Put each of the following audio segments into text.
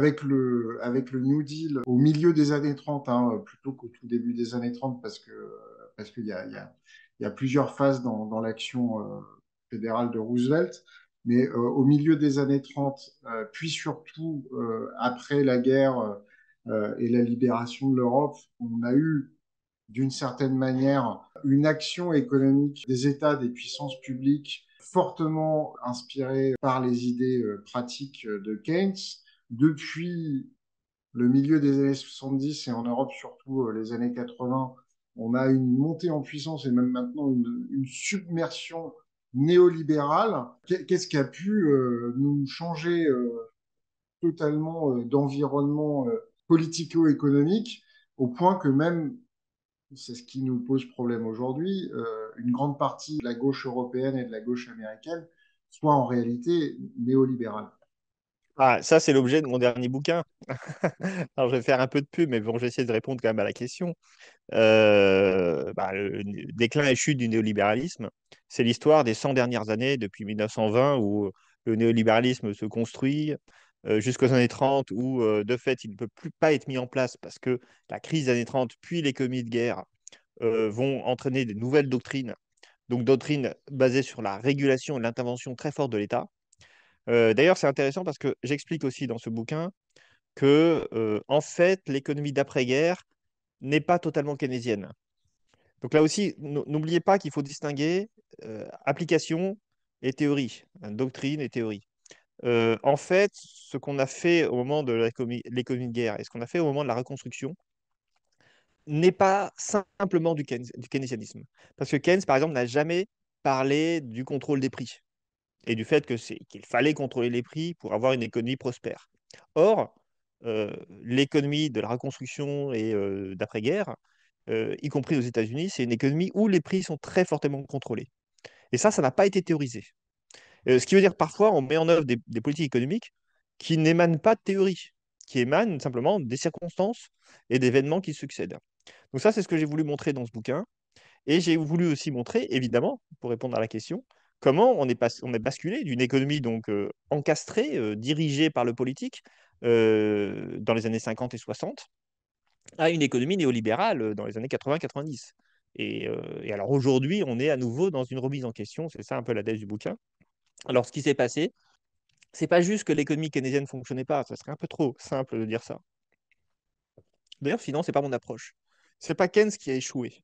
avec le New Deal au milieu des années 30, hein, plutôt qu'au tout début des années 30, parce qu'il y a plusieurs phases dans l'action fédérale de Roosevelt. Mais au milieu des années 30, puis surtout après la guerre et la libération de l'Europe, on a eu d'une certaine manière une action économique des États, des puissances publiques fortement inspirée par les idées pratiques de Keynes. Depuis le milieu des années 70 et en Europe surtout les années 80, on a une montée en puissance et même maintenant une submersion néolibérale. Qu'est-ce qui a pu nous changer totalement d'environnement politico-économique au point que même, c'est ce qui nous pose problème aujourd'hui, une grande partie de la gauche européenne et de la gauche américaine soit en réalité néolibérale. Ah, ça, c'est l'objet de mon dernier bouquin. Alors, je vais faire un peu de pub, mais bon, je vais essayer de répondre quand même à la question. Le déclin et chute du néolibéralisme, c'est l'histoire des 100 dernières années, depuis 1920, où le néolibéralisme se construit, jusqu'aux années 30, où de fait, il ne peut plus pas être mis en place parce que la crise des années 30, puis l'économie de guerre, vont entraîner des nouvelles doctrines, donc doctrines basées sur la régulation et l'intervention très forte de l'État. D'ailleurs, c'est intéressant parce que j'explique aussi dans ce bouquin que, en fait, l'économie d'après-guerre n'est pas totalement keynésienne. Donc là aussi, n'oubliez pas qu'il faut distinguer application et théorie, hein, doctrine et théorie. En fait, ce qu'on a fait au moment de l'économie de guerre et ce qu'on a fait au moment de la reconstruction n'est pas simplement du keynésianisme. Parce que Keynes, par exemple, n'a jamais parlé du contrôle des prix et du fait qu'il fallait contrôler les prix pour avoir une économie prospère. Or, l'économie de la reconstruction et d'après-guerre, y compris aux États-Unis, c'est une économie où les prix sont très fortement contrôlés. Et ça n'a pas été théorisé. Ce qui veut dire que parfois, on met en œuvre des politiques économiques qui n'émanent pas de théorie, qui émanent simplement des circonstances et d'événements qui succèdent. Donc ça, c'est ce que j'ai voulu montrer dans ce bouquin. Et j'ai voulu aussi montrer, évidemment, pour répondre à la question, comment on est basculé d'une économie donc encastrée, dirigée par le politique dans les années 50 et 60, à une économie néolibérale dans les années 80-90. Et alors aujourd'hui, on est à nouveau dans une remise en question, c'est ça un peu la thèse du bouquin. Alors ce qui s'est passé, c'est pas juste que l'économie keynésienne fonctionnait pas, ça serait un peu trop simple de dire ça. D'ailleurs, sinon, c'est pas mon approche. C'est pas Keynes qui a échoué.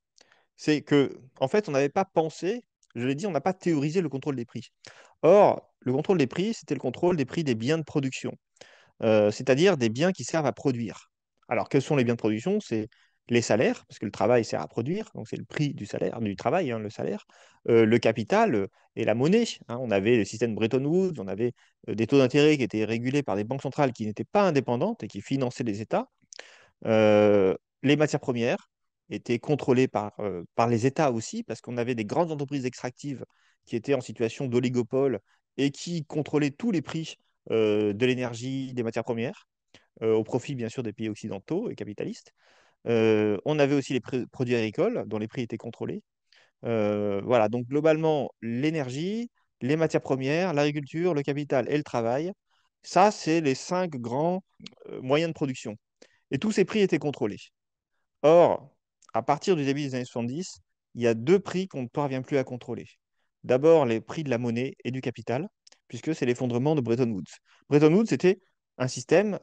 C'est que, en fait, on n'avait pas pensé, je l'ai dit, on n'a pas théorisé le contrôle des prix. Or, le contrôle des prix, c'était le contrôle des prix des biens de production, c'est-à-dire des biens qui servent à produire. Alors, quels sont les biens de production? C'est les salaires, parce que le travail sert à produire, donc c'est le prix du salaire, du travail, hein, le salaire, le capital et la monnaie, hein. On avait le système Bretton Woods, on avait des taux d'intérêt qui étaient régulés par des banques centrales qui n'étaient pas indépendantes et qui finançaient les États. Euh, les matières premières étaient contrôlées par les États aussi, parce qu'on avait des grandes entreprises extractives qui étaient en situation d'oligopole et qui contrôlaient tous les prix de l'énergie, des matières premières, au profit bien sûr des pays occidentaux et capitalistes. On avait aussi les produits agricoles dont les prix étaient contrôlés. Voilà, donc globalement, l'énergie, les matières premières, l'agriculture, le capital et le travail, ça, c'est les cinq grands moyens de production. Et tous ces prix étaient contrôlés. Or, à partir du début des années 70, il y a deux prix qu'on ne parvient plus à contrôler. D'abord, les prix de la monnaie et du capital, puisque c'est l'effondrement de Bretton Woods. Bretton Woods, c'était un système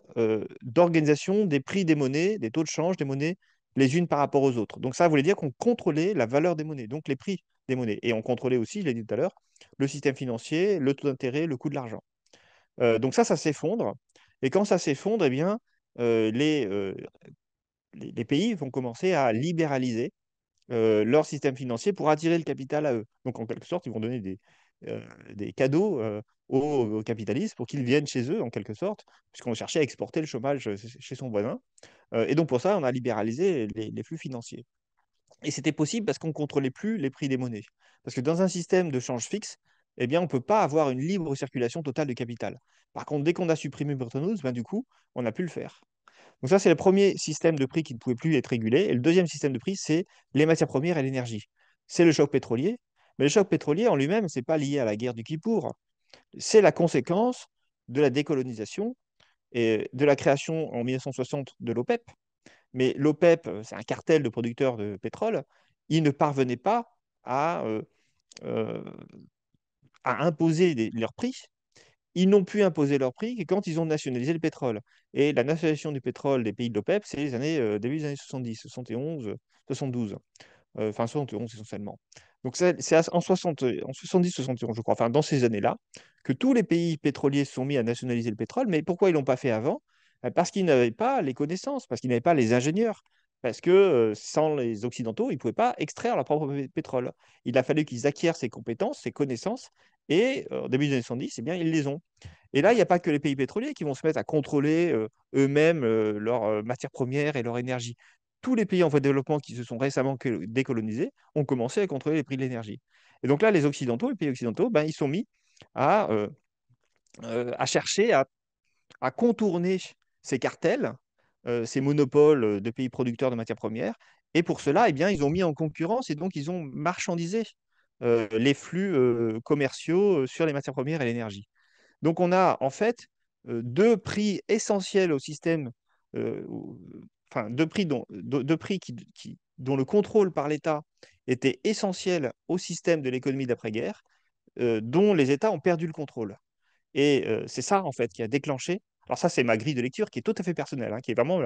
d'organisation des prix des monnaies, des taux de change des monnaies, les unes par rapport aux autres. Donc ça voulait dire qu'on contrôlait la valeur des monnaies, donc les prix des monnaies. Et on contrôlait aussi, je l'ai dit tout à l'heure, le système financier, le taux d'intérêt, le coût de l'argent. Donc ça s'effondre. Et quand ça s'effondre, eh bien, euh, les, euh, les pays vont commencer à libéraliser leur système financier pour attirer le capital à eux. Donc, en quelque sorte, ils vont donner des cadeaux aux capitalistes pour qu'ils viennent chez eux, en quelque sorte, puisqu'on cherchait à exporter le chômage chez son voisin. Et donc, pour ça, on a libéralisé les flux financiers. Et c'était possible parce qu'on ne contrôlait plus les prix des monnaies. Parce que dans un système de change fixe, eh bien, on ne peut pas avoir une libre circulation totale de capital. Par contre, dès qu'on a supprimé Bretton Woods, ben, du coup, on a pu le faire. Donc ça, c'est le premier système de prix qui ne pouvait plus être régulé. Et le deuxième système de prix, c'est les matières premières et l'énergie. C'est le choc pétrolier. Mais le choc pétrolier en lui-même, ce n'est pas lié à la guerre du Kippour. C'est la conséquence de la décolonisation et de la création en 1960 de l'OPEP. Mais l'OPEP, c'est un cartel de producteurs de pétrole, ils ne parvenaient pas à, euh, euh, à imposer leurs prix. Ils n'ont pu imposer leurs prix que quand ils ont nationalisé le pétrole. Et la nationalisation du pétrole des pays de l'OPEP, c'est les années, début des années 70, 71, 72. Enfin 71 essentiellement. Donc c'est en 60, en 70, 71, je crois, enfin dans ces années-là, que tous les pays pétroliers se sont mis à nationaliser le pétrole. Mais pourquoi ils ne l'ont pas fait avant? Parce qu'ils n'avaient pas les connaissances, parce qu'ils n'avaient pas les ingénieurs, parce que sans les Occidentaux, ils ne pouvaient pas extraire leur propre pétrole. Il a fallu qu'ils acquièrent ces compétences, ces connaissances, et au début des années 70, eh bien, ils les ont. Et là, il n'y a pas que les pays pétroliers qui vont se mettre à contrôler eux-mêmes leurs matières premières et leur énergie. Tous les pays en voie de développement qui se sont récemment décolonisés ont commencé à contrôler les prix de l'énergie. Et donc là, les Occidentaux, les pays occidentaux, ben, ils sont mis à chercher à contourner ces cartels, ces monopoles de pays producteurs de matières premières. Et pour cela, eh bien, ils ont mis en concurrence et donc ils ont marchandisé les flux commerciaux sur les matières premières et l'énergie. Donc on a en fait deux prix essentiels au système, enfin deux prix, deux prix dont le contrôle par l'État était essentiel au système de l'économie d'après-guerre, dont les États ont perdu le contrôle. Et c'est ça en fait qui a déclenché. Alors ça, c'est ma grille de lecture qui est tout à fait personnelle, hein, qui est vraiment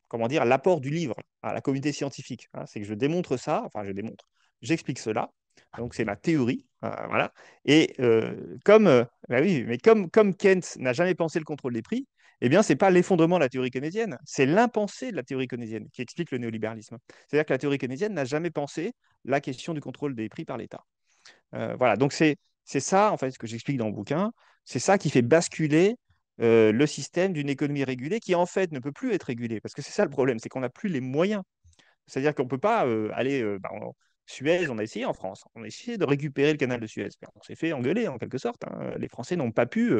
comment dire, l'apport du livre à la communauté scientifique, hein. C'est que je démontre ça, enfin je démontre, j'explique cela. Donc c'est ma théorie, voilà. Et bah oui, mais comme Keynes n'a jamais pensé le contrôle des prix, eh bien c'est pas l'effondrement de la théorie keynésienne, c'est l'impensé de la théorie keynésienne qui explique le néolibéralisme. C'est-à-dire que la théorie keynésienne n'a jamais pensé la question du contrôle des prix par l'État. Voilà, donc c'est ça en fait ce que j'explique dans le bouquin, c'est ça qui fait basculer le système d'une économie régulée qui en fait ne peut plus être régulée parce que c'est ça le problème, c'est qu'on n'a plus les moyens. C'est-à-dire qu'on ne peut pas aller en Suez, on a essayé en France, on a essayé de récupérer le canal de Suez. On s'est fait engueuler en quelque sorte, hein. Les Français n'ont pas pu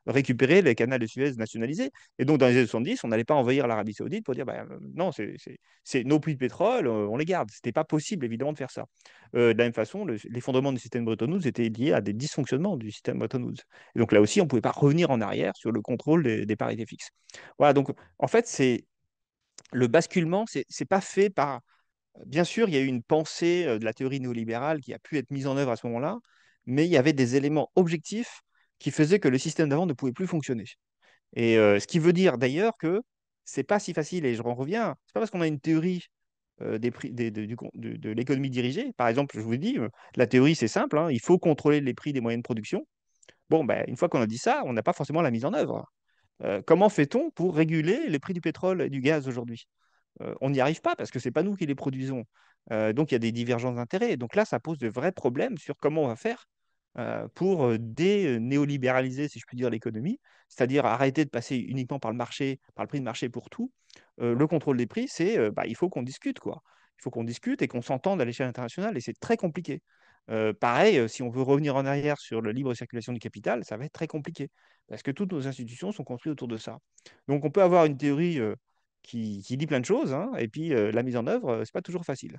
récupérer le canal de Suez nationalisé. Et donc dans les années 70, on n'allait pas envahir l'Arabie Saoudite pour dire bah, non, c'est nos puits de pétrole, on les garde. C'était pas possible évidemment de faire ça. De la même façon, l'effondrement du système Bretton Woods était lié à des dysfonctionnements du système Bretton Woods. Et donc là aussi, on ne pouvait pas revenir en arrière sur le contrôle des parités fixes. Voilà, donc en fait, c'est le basculement, c'est pas fait par bien sûr, il y a eu une pensée de la théorie néolibérale qui a pu être mise en œuvre à ce moment-là, mais il y avait des éléments objectifs qui faisaient que le système d'avant ne pouvait plus fonctionner. Et ce qui veut dire d'ailleurs que c'est pas si facile, et je en reviens, c'est pas parce qu'on a une théorie des prix, de l'économie dirigée. Par exemple, je vous dis, la théorie c'est simple, hein, il faut contrôler les prix des moyens de production. Bon, ben, une fois qu'on a dit ça, on n'a pas forcément la mise en œuvre. Comment fait-on pour réguler les prix du pétrole et du gaz aujourd'hui? On n'y arrive pas parce que ce n'est pas nous qui les produisons. Donc il y a des divergences d'intérêts. Donc là, ça pose de vrais problèmes sur comment on va faire pour dénéolibéraliser, si je puis dire, l'économie, c'est-à-dire arrêter de passer uniquement par le marché, par le prix de marché pour tout. Le contrôle des prix, c'est bah, il faut qu'on discute, quoi. Il faut qu'on discute et qu'on s'entende à l'échelle internationale et c'est très compliqué. Pareil, si on veut revenir en arrière sur la libre circulation du capital, ça va être très compliqué parce que toutes nos institutions sont construites autour de ça. Donc on peut avoir une théorie qui dit plein de choses, hein, et puis la mise en œuvre, c'est pas toujours facile.